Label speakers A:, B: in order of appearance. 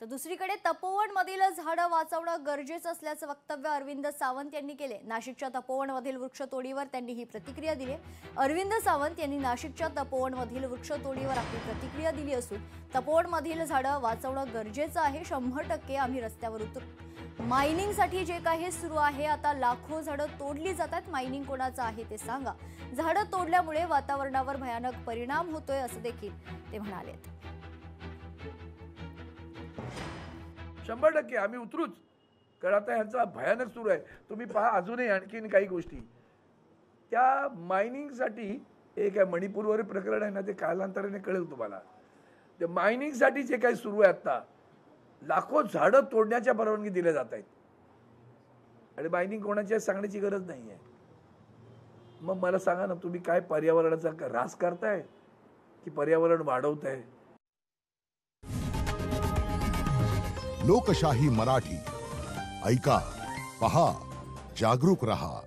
A: तर दुसरीकडे तपोवनमधील झाडं वाचवणं गरजेचं असल्याचं वक्तव्य अरविंद सावंत यांनी केले। नाशिकच्या तपोवनमधील वृक्षतोडीवर त्यांनी ही प्रतिक्रिया दिली। अरविंद सावंत यांनी नाशिकच्या तपोवनमधील वृक्षतोडीवर आपली प्रतिक्रिया दिली असून तपोवनमधील झाडं वाचवणं गरजेचं आहे। 100% आम्ही रस्त्यावर उतरू। मायनिंगसाठी जे काही सुरू आहे, आता लाखो झाडं तोडली जातात। मायनिंग कोणाचं आहे ते सांगा। झाडं तोडल्यामुळे वातावरणावर भयानक परिणाम होतोय असं देखील ते म्हणाले।
B: 100% आम्ही उतरूच, कारण आता ह्यांचा भयानक सुरू आहे। तुम्ही पहा अजूनही आणखीन काही गोष्टी त्या मायनिंगसाठी एक आहे, मणिपूरवर प्रकरण आहे ना, ते कालांतराने कळेल तुम्हाला। ते मायनिंगसाठी जे काही सुरू आहे, आता लाखो झाडं तोडण्याच्या परवानगी दिल्या जात आहेत आणि मायनिंग कोणाची सांगण्याची गरज नाही आहे। मग मला सांगा ना, तुम्ही काय पर्यावरणाचा ऱ्हास करताय की पर्यावरण वाढवताय?
C: लोकशाही मराठी ऐका, पहा, जागरूक रहा।